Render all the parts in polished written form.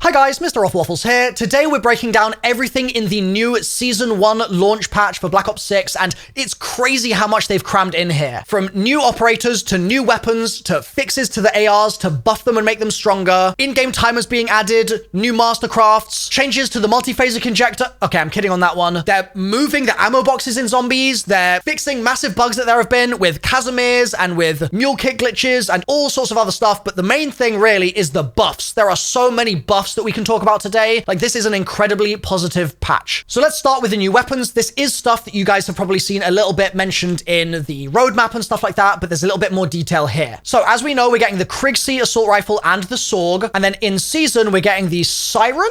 Hi guys, MrRoflWaffles here. Today we're breaking down everything in the new Season 1 launch patch for Black Ops 6, and it's crazy how much they've crammed in here. From new operators, to new weapons, to fixes to the ARs, to buff them and make them stronger, in-game timers being added, new mastercrafts, changes to the multiphasic injector. Okay, I'm kidding on that one. They're moving the ammo boxes in zombies, they're fixing massive bugs that there have been with Casimirs and with mule kick glitches and all sorts of other stuff, but the main thing really is the buffs. There are so many buffs that we can talk about today. Like, this is an incredibly positive patch. So let's start with the new weapons. This is stuff that you guys have probably seen a little bit mentioned in the roadmap and stuff like that, but there's a little bit more detail here. So as we know, we're getting the Krigsea assault rifle and the Sorg, and then in season, we're getting the Siren?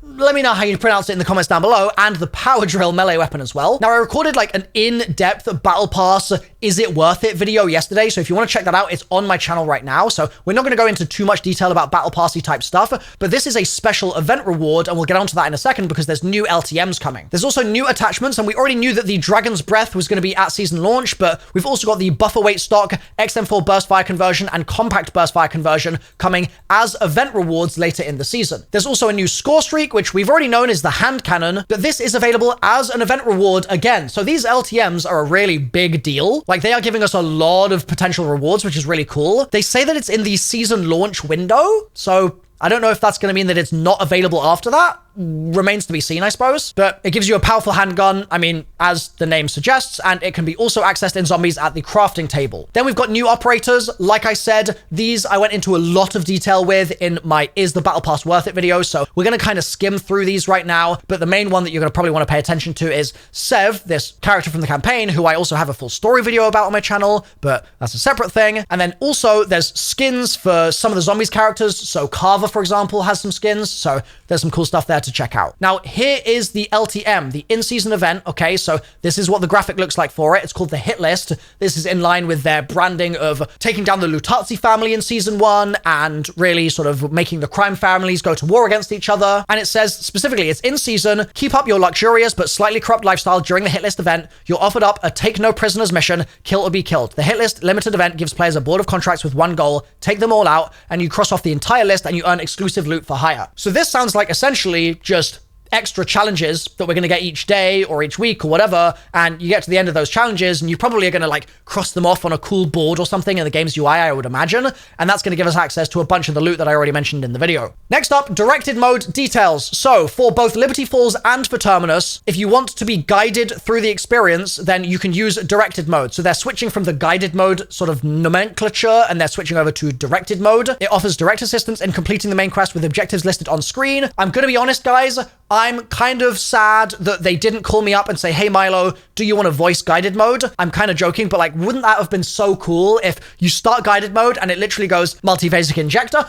Let me know how you pronounce it in the comments down below, and the power drill melee weapon as well. Now, I recorded like an in-depth battle pass, is it worth it video yesterday, so if you want to check that out, it's on my channel right now. So we're not going to go into too much detail about battle passy type stuff, but this is a special event reward, and we'll get onto that in a second because there's new LTMs coming. There's also new attachments, and we already knew that the Dragon's Breath was going to be at season launch, but we've also got the buffer weight stock, XM4 burst fire conversion, and compact burst fire conversion coming as event rewards later in the season. There's also a new score streak, which we've already known is the hand cannon, but this is available as an event reward again. So these LTMs are a really big deal. Like, they are giving us a lot of potential rewards, which is really cool. They say that it's in the season launch window, so I don't know if that's going to mean that it's not available after that. Remains to be seen, I suppose. But it gives you a powerful handgun, I mean, as the name suggests, and it can be also accessed in zombies at the crafting table. Then we've got new operators. Like I said, these I went into a lot of detail with in my Is the Battle Pass Worth It video, so we're going to kind of skim through these right now, but the main one that you're going to probably want to pay attention to is Sev, this character from the campaign, who I also have a full story video about on my channel, but that's a separate thing. And then also there's skins for some of the zombies characters, so Carver, for example, has some skins, so there's some cool stuff there to check out. Now, here is the LTM, the in-season event. Okay, so this is what the graphic looks like for it. It's called the hit list. This is in line with their branding of taking down the Lutazzi family in season 1 and really sort of making the crime families go to war against each other. And it says specifically, it's in season, keep up your luxurious but slightly corrupt lifestyle during the hit list event. You're offered up a take no prisoners mission, kill or be killed. The hit list limited event gives players a board of contracts with one goal, take them all out, and you cross off the entire list and you earn exclusive loot for hire. So this sounds like essentially just extra challenges that we're going to get each day or each week or whatever, and you get to the end of those challenges and you probably are going to like cross them off on a cool board or something in the game's UI, I would imagine, and that's going to give us access to a bunch of the loot that I already mentioned in the video. Next up, directed mode details. So for both Liberty Falls and for Terminus, if you want to be guided through the experience, then you can use directed mode. So they're switching from the guided mode sort of nomenclature and they're switching over to directed mode. It offers direct assistance in completing the main quest with objectives listed on screen. I'm going to be honest, guys, I'm kind of sad that they didn't call me up and say, hey Milo, do you want a voice guided mode? I'm kind of joking, but like, wouldn't that have been so cool if you start guided mode and it literally goes multiphasic injector,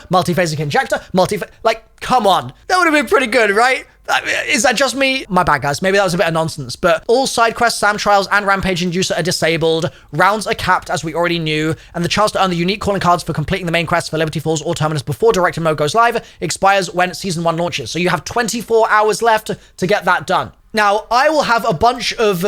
like, come on. That would have been pretty good, right? Is that just me? My bad, guys. Maybe that was a bit of nonsense, but all side quests, SAM trials, and Rampage Inducer are disabled. Rounds are capped, as we already knew, and the chance to earn the unique calling cards for completing the main quest for Liberty Falls or Terminus before directed mode goes live expires when season 1 launches. So you have 24 hours left to get that done. Now, I will have a bunch of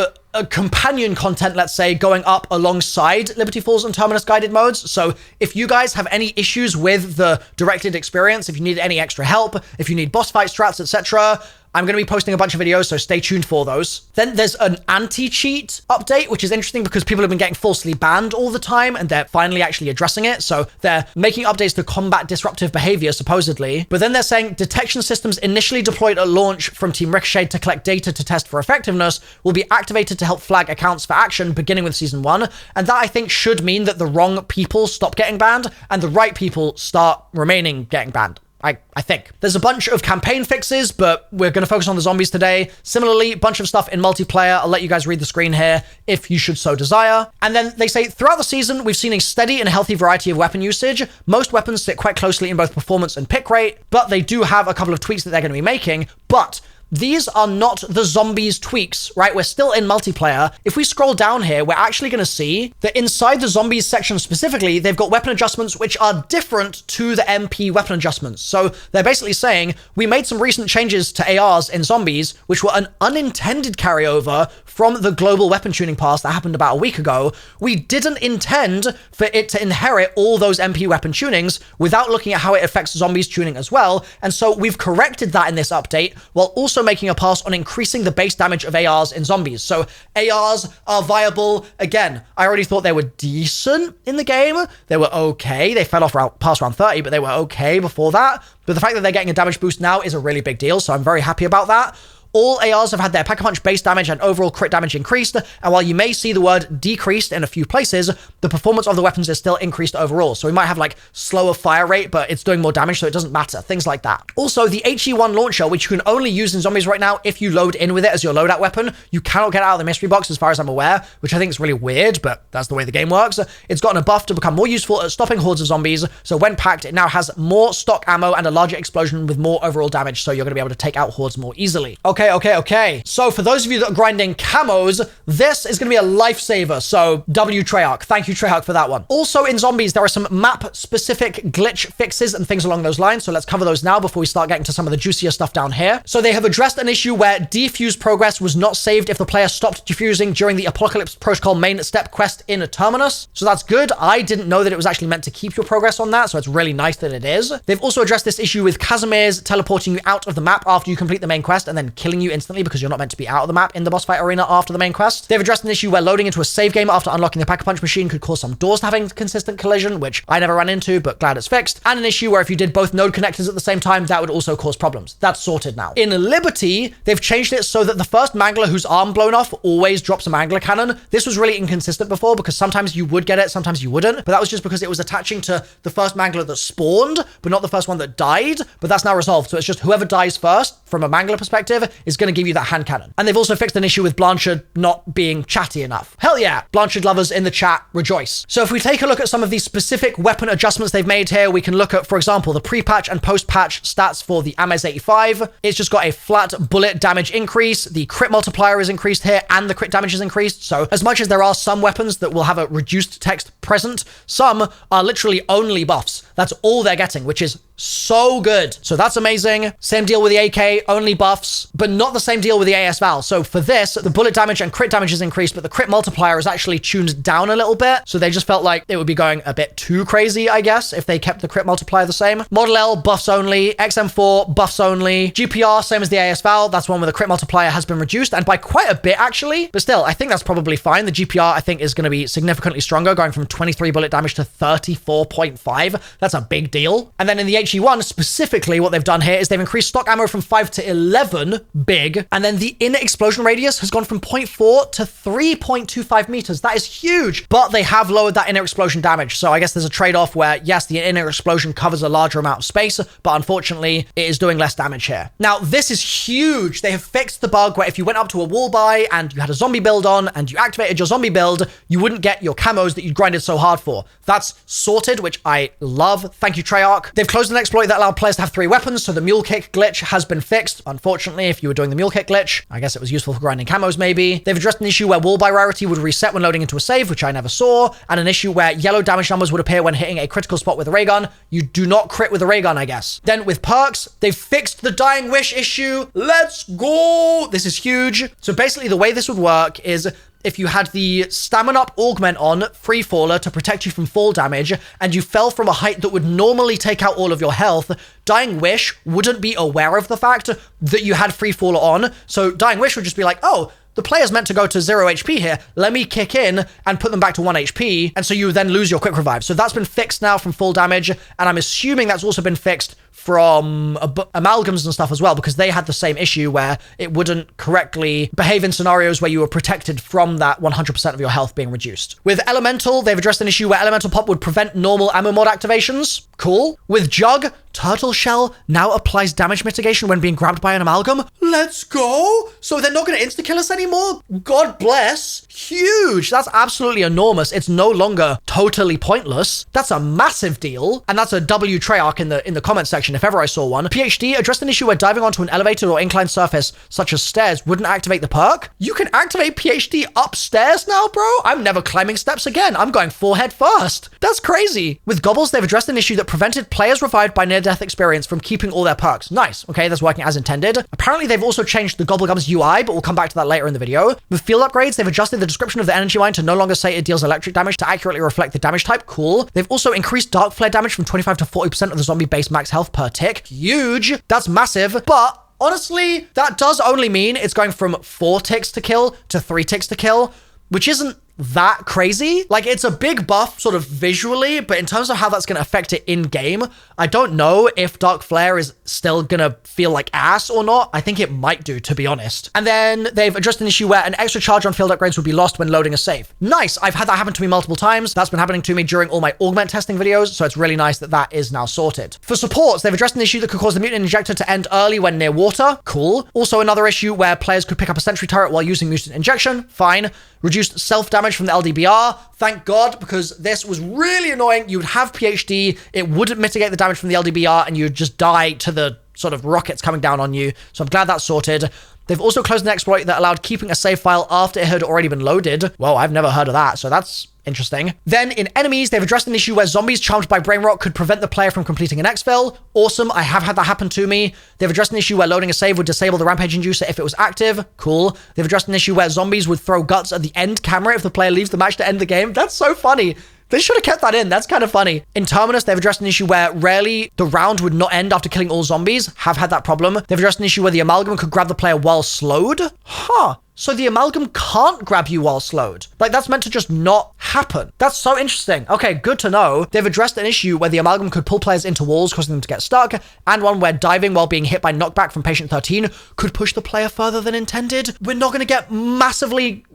companion content, let's say, going up alongside Liberty Falls and Terminus guided modes. So if you guys have any issues with the directed experience, if you need any extra help, if you need boss fight strats, etc., I'm going to be posting a bunch of videos, so stay tuned for those. Then there's an anti-cheat update, which is interesting because people have been getting falsely banned all the time, and they're finally actually addressing it. So they're making updates to combat disruptive behavior, supposedly. But then they're saying detection systems initially deployed at launch from Team Ricochet to collect data to test for effectiveness will be activated to help flag accounts for action beginning with season 1. And that, I think, should mean that the wrong people stop getting banned and the right people start remaining getting banned. I think. There's a bunch of campaign fixes, but we're going to focus on the zombies today. Similarly, a bunch of stuff in multiplayer. I'll let you guys read the screen here if you should so desire. And then they say, throughout the season, we've seen a steady and healthy variety of weapon usage. Most weapons sit quite closely in both performance and pick rate, but they do have a couple of tweaks that they're going to be making. But these are not the zombies tweaks, right? We're still in multiplayer. If we scroll down here, we're actually going to see that inside the zombies section specifically, they've got weapon adjustments which are different to the MP weapon adjustments. So they're basically saying, we made some recent changes to ARs in zombies, which were an unintended carryover from the global weapon tuning pass that happened about a week ago. We didn't intend for it to inherit all those MP weapon tunings without looking at how it affects zombies tuning as well. And so we've corrected that in this update, while also making a pass on increasing the base damage of ARs in zombies. So ARs are viable. Again, I already thought they were decent in the game. They were okay. They fell off past round 30, but they were okay before that. But the fact that they're getting a damage boost now is a really big deal, so I'm very happy about that. All ARs have had their Pack-a-Punch base damage and overall crit damage increased, and while you may see the word decreased in a few places, the performance of the weapons is still increased overall. So we might have like slower fire rate, but it's doing more damage, so it doesn't matter. Things like that. Also, the HE1 launcher, which you can only use in zombies right now if you load in with it as your loadout weapon, you cannot get out of the mystery box as far as I'm aware, which I think is really weird, but that's the way the game works. It's gotten a buff to become more useful at stopping hordes of zombies, so when packed, it now has more stock ammo and a larger explosion with more overall damage, so you're going to be able to take out hordes more easily. Okay. So for those of you that are grinding camos, this is going to be a lifesaver. So W TREYARCH. Thank you, TREYARCH, for that one. Also in zombies, there are some map-specific glitch fixes and things along those lines. So let's cover those now before we start getting to some of the juicier stuff down here. So they have addressed an issue where defuse progress was not saved if the player stopped defusing during the Apocalypse Protocol main step quest in Terminus. So that's good. I didn't know that it was actually meant to keep your progress on that. So it's really nice that it is. They've also addressed this issue with Casimir's teleporting you out of the map after you complete the main quest and then killing you instantly because you're not meant to be out of the map in the boss fight arena after the main quest. They've addressed an issue where loading into a save game after unlocking the Pack-a-Punch machine could cause some doors to having consistent collision, which I never ran into, but glad it's fixed. And an issue where if you did both node connectors at the same time, that would also cause problems. That's sorted now. In Liberty, they've changed it so that the first mangler whose arm blown off always drops a mangler cannon. This was really inconsistent before because sometimes you would get it, sometimes you wouldn't, but that was just because it was attaching to the first mangler that spawned, but not the first one that died. But that's now resolved, so it's just whoever dies first from a mangler perspective is going to give you that hand cannon. And they've also fixed an issue with Blanchard not being chatty enough. Hell yeah, Blanchard lovers in the chat, rejoice. So if we take a look at some of these specific weapon adjustments they've made here, we can look at, for example, the pre-patch and post-patch stats for the Amez 85. It's just got a flat bullet damage increase. The crit multiplier is increased here and the crit damage is increased. So as much as there are some weapons that will have a reduced text present, some are literally only buffs. That's all they're getting, which is so good. So that's amazing. Same deal with the AK, only buffs, but not the same deal with the AS Val. So for this, the bullet damage and crit damage is increased, but the crit multiplier is actually tuned down a little bit. So they just felt like it would be going a bit too crazy, I guess, if they kept the crit multiplier the same. Model L, buffs only. XM4, buffs only. GPR, same as the AS Val. That's one where the crit multiplier has been reduced, and by quite a bit, actually. But still, I think that's probably fine. The GPR, I think, is going to be significantly stronger, going from 23 bullet damage to 34.5. That's a big deal. And then in the HE1, specifically, what they've done here is they've increased stock ammo from 5 to 11, big, and then the inner explosion radius has gone from 0.4 to 3.25 meters. That is huge, but they have lowered that inner explosion damage. So I guess there's a trade-off where, yes, the inner explosion covers a larger amount of space, but unfortunately, it is doing less damage here. Now, this is huge. They have fixed the bug where if you went up to a wall buy and you had a zombie build on and you activated your zombie build, you wouldn't get your camos that you grinded so hard for. That's sorted, which I love. Thank you, TREYARCH. They've closed an exploit that allowed players to have 3 weapons, so the mule kick glitch has been fixed. Unfortunately, if you were doing the mule kick glitch, I guess it was useful for grinding camos maybe. They've addressed an issue where wall buy rarity would reset when loading into a save, which I never saw, and an issue where yellow damage numbers would appear when hitting a critical spot with a ray gun. You do not crit with a ray gun, I guess. Then with perks, they've fixed the dying wish issue. Let's go! This is huge. So basically the way this would work is if you had the stamina up augment on free faller to protect you from fall damage and you fell from a height that would normally take out all of your health, Dying Wish wouldn't be aware of the fact that you had free faller on. So Dying Wish would just be like, oh, the player's meant to go to 0 HP here. Let me kick in and put them back to 1 HP. And so you then lose your quick revive. So that's been fixed now from full damage. And I'm assuming that's also been fixed from amalgams and stuff as well, because they had the same issue where it wouldn't correctly behave in scenarios where you were protected from that 100% of your health being reduced. With Elemental, they've addressed an issue where Elemental Pop would prevent normal ammo mod activations. Cool. With Jug, Turtle Shell now applies damage mitigation when being grabbed by an amalgam. Let's go. So they're not going to insta-kill us anymore? God bless. Huge. That's absolutely enormous. It's no longer totally pointless. That's a massive deal. And that's a W TREYARCH in the comment section if ever I saw one. PhD addressed an issue where diving onto an elevated or inclined surface such as stairs wouldn't activate the perk. You can activate PhD upstairs now, bro? I'm never climbing steps again. I'm going forehead first. That's crazy. With Gobbles, they've addressed an issue that prevented players revived by near-death experience from keeping all their perks. Nice. Okay, that's working as intended. Apparently, they've also changed the gobblegum's UI, but we'll come back to that later in the video. With field upgrades, they've adjusted the description of the energy line to no longer say it deals electric damage to accurately reflect the damage type. Cool. They've also increased dark flare damage from 25 to 40% of the zombie base max health per tick. Huge. That's massive, but honestly, that does only mean it's going from 4 ticks to kill to 3 ticks to kill, which isn't that crazy. Like, it's a big buff sort of visually, but in terms of how that's going to affect it in game, I don't know if Dark Flare is still going to feel like ass or not. I think it might do, to be honest. And then they've addressed an issue where an extra charge on field upgrades would be lost when loading a save. Nice. I've had that happen to me multiple times. That's been happening to me during all my augment testing videos, so it's really nice that that is now sorted. For supports, they've addressed an issue that could cause the mutant injector to end early when near water. Cool. Also another issue where players could pick up a sentry turret while using mutant injection. Fine. Reduced self-damage from the LDBR. Thank God, because this was really annoying. You would have PhD, it wouldn't mitigate the damage from the LDBR, and you'd just die to the sort of rockets coming down on you. So I'm glad that's sorted. They've also closed an exploit that allowed keeping a save file after it had already been loaded. Whoa, I've never heard of that, so that's interesting. Then in enemies, they've addressed an issue where zombies charmed by brain rot could prevent the player from completing an exfil. Awesome. I have had that happen to me. They've addressed an issue where loading a save would disable the rampage inducer if it was active. Cool. They've addressed an issue where zombies would throw guts at the end camera if the player leaves the match to end the game. That's so funny. They should have kept that in. That's kind of funny. In Terminus, they've addressed an issue where rarely the round would not end after killing all zombies. Have had that problem. They've addressed an issue where the amalgam could grab the player while slowed. Huh. So the amalgam can't grab you while slowed. Like, that's meant to just not happen. That's so interesting. Okay, good to know. They've addressed an issue where the amalgam could pull players into walls, causing them to get stuck, and one where diving while being hit by knockback from Patient 13 could push the player further than intended. We're not going to get massively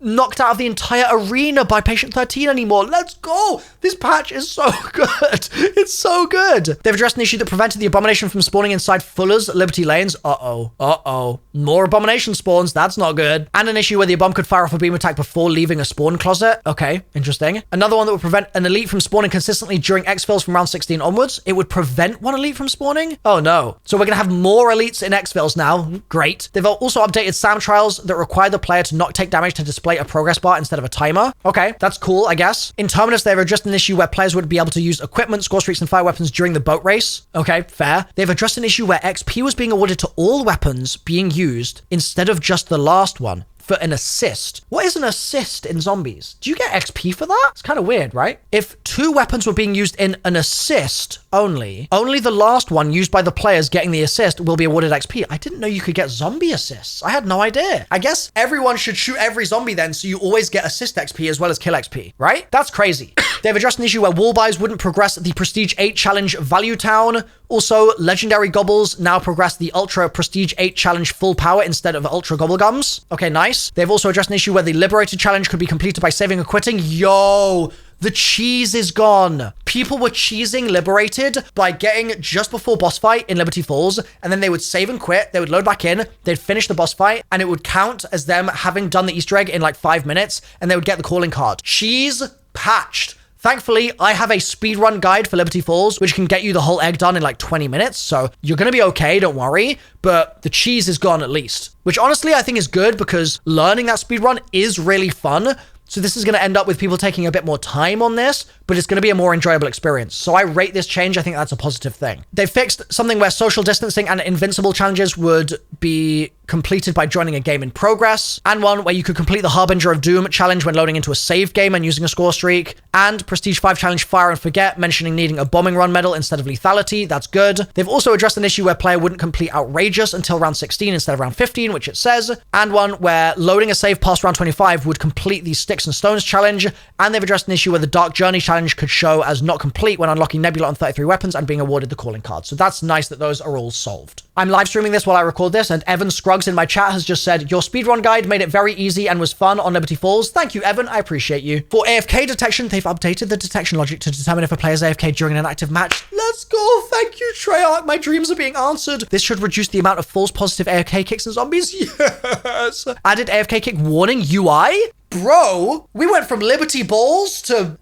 knocked out of the entire arena by Patient 13 anymore. Let's go. This patch is so good. It's so good. They've addressed an issue that prevented the abomination from spawning inside Fuller's Liberty lanes. Uh-oh. More abomination spawns. That's not good. And an issue where the bomb could fire off a beam attack before leaving a spawn closet. Okay, interesting. Another one that would prevent an elite from spawning consistently during exfils from round 16 onwards. It would prevent one elite from spawning? Oh no. So we're going to have more elites in exfils now. Great. They've also updated SAM trials that require the player to not take damage to display a progress bar instead of a timer. Okay, that's cool, I guess. In Terminus, they've addressed an issue where players would be able to use equipment, score streaks, and fire weapons during the boat race. Okay, fair. They've addressed an issue where XP was being awarded to all weapons being used instead of just the last one for an assist. What is an assist in zombies? Do you get XP for that? It's kind of weird, right? If 2 weapons were being used in an assist only the last one used by the players getting the assist will be awarded XP. I didn't know you could get zombie assists. I had no idea. I guess everyone should shoot every zombie then, so you always get assist XP as well as kill XP, right? That's crazy. They've addressed an issue where wall buys wouldn't progress the Prestige 8 Challenge Value Town. Also, Legendary Gobbles now progress the Ultra Prestige 8 Challenge Full Power instead of Ultra Gobblegums. Okay, nice. They've also addressed an issue where the Liberated Challenge could be completed by saving or quitting. Yo! The cheese is gone. People were cheesing Liberated by getting just before boss fight in Liberty Falls, and then they would save and quit, they would load back in, they'd finish the boss fight, and it would count as them having done the Easter egg in like 5 minutes, and they would get the calling card. Cheese patched. Thankfully, I have a speedrun guide for Liberty Falls, which can get you the whole egg done in like 20 minutes, so you're gonna be okay, don't worry, but the cheese is gone at least. Which honestly, I think is good because learning that speedrun is really fun. So this is going to end up with people taking a bit more time on this, but it's going to be a more enjoyable experience. So I rate this change. I think that's a positive thing. They fixed something where social distancing and invincible challenges would be completed by joining a game in progress, and one where you could complete the Harbinger of Doom challenge when loading into a save game and using a score streak, and Prestige 5 challenge Fire and Forget, mentioning needing a bombing run medal instead of lethality. That's good. They've also addressed an issue where player wouldn't complete Outrageous until round 16 instead of round 15, which it says, and one where loading a save past round 25 would complete the Sticks and Stones challenge, and they've addressed an issue where the Dark Journey challenge challenge could show as not complete when unlocking Nebula on 33 weapons and being awarded the calling card. So that's nice that those are all solved. I'm live streaming this while I record this, and Evan Scruggs in my chat has just said, your speedrun guide made it very easy and was fun on Liberty Falls. Thank you, Evan. I appreciate you. For AFK detection, they've updated the detection logic to determine if a player's AFK during an active match. Let's go. Thank you, TREYARCH. My dreams are being answered. This should reduce the amount of false positive AFK kicks in zombies. Yes. Added AFK kick warning UI. Bro, we went from Liberty Balls to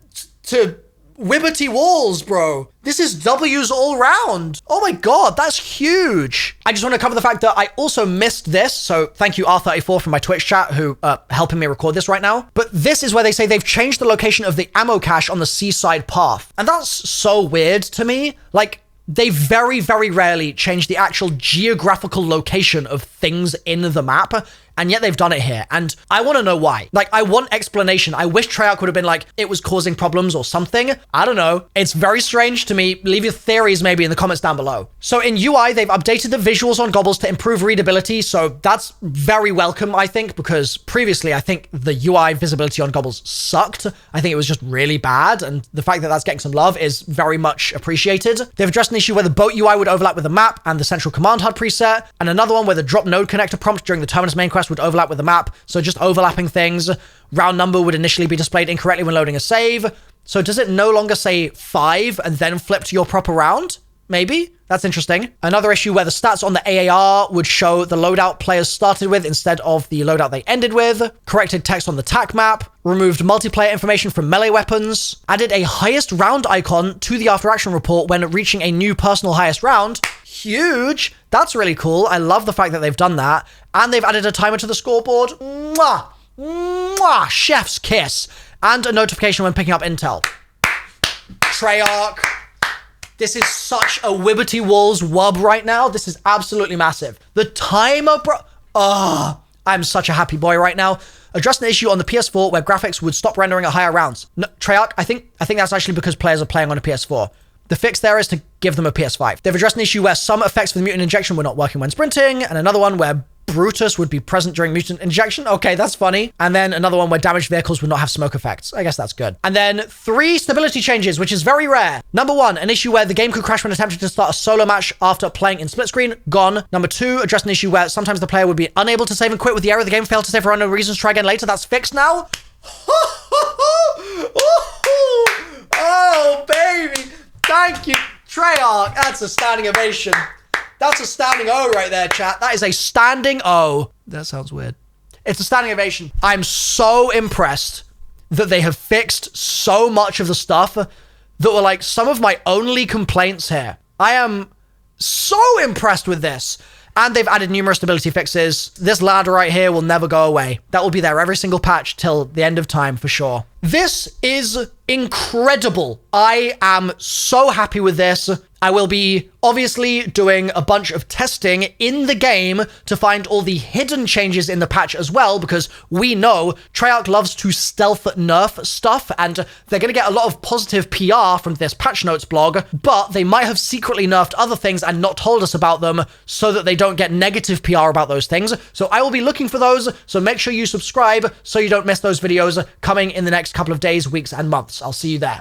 Wibbity Walls, bro. This is W's all round. Oh my God, that's huge. I just want to cover the fact that I also missed this. So thank you, R34 from my Twitch chat, who helping me record this right now. But this is where they say they've changed the location of the ammo cache on the seaside path. And that's so weird to me. Like, they very, very rarely change the actual geographical location of things in the map, and yet they've done it here. And I want to know why. Like, I want explanation. I wish TREYARCH would have been like, it was causing problems or something. I don't know. It's very strange to me. Leave your theories maybe in the comments down below. So in UI, they've updated the visuals on gobbles to improve readability. So that's very welcome, I think, because previously I think the UI visibility on gobbles sucked. I think it was just really bad. And the fact that that's getting some love is very much appreciated. They've addressed an issue where the boat UI would overlap with the map and the central command HUD preset. And another one where the drop node connector prompt during the Terminus main quest would overlap with the map. So just overlapping things. Round number would initially be displayed incorrectly when loading a save. So does it no longer say 5 and then flip to your proper round? Maybe. That's interesting. Another issue where the stats on the AAR would show the loadout players started with instead of the loadout they ended with. Corrected text on the TAC map. Removed multiplayer information from melee weapons. Added a highest round icon to the after action report when reaching a new personal highest round. Huge. That's really cool. I love the fact that they've done that. And they've added a timer to the scoreboard. Mwah! Mwah! Chef's kiss. And a notification when picking up intel. TREYARCH. This is such a Wibbity Walls wub right now. This is absolutely massive. The timer, bro. Oh, I'm such a happy boy right now. Addressed an issue on the PS4 where graphics would stop rendering at higher rounds. No, TREYARCH, I think that's actually because players are playing on a PS4. The fix there is to give them a PS5. They've addressed an issue where some effects for the mutant injection were not working when sprinting, and another one where Brutus would be present during mutant injection. Okay, that's funny. And then another one where damaged vehicles would not have smoke effects. I guess that's good. And then 3 stability changes, which is very rare. Number 1, an issue where the game could crash when attempting to start a solo match after playing in split screen. Gone. Number 2, addressed an issue where sometimes the player would be unable to save and quit with the error. The game failed to save for unknown reasons. Try again later. That's fixed now. Oh, baby. Thank you, TREYARCH. That's a standing ovation. That's a standing O right there, chat. That is a standing O. That sounds weird. It's a standing ovation. I'm so impressed that they have fixed so much of the stuff that were like some of my only complaints here. I am so impressed with this. And they've added numerous stability fixes. This ladder right here will never go away. That will be there every single patch till the end of time for sure. This is incredible. I am so happy with this. I will be obviously doing a bunch of testing in the game to find all the hidden changes in the patch as well, because we know TREYARCH loves to stealth nerf stuff, and they're going to get a lot of positive PR from this patch notes blog, but they might have secretly nerfed other things and not told us about them so that they don't get negative PR about those things. So I will be looking for those, so make sure you subscribe so you don't miss those videos coming in the next couple of days, weeks, and months. I'll see you there.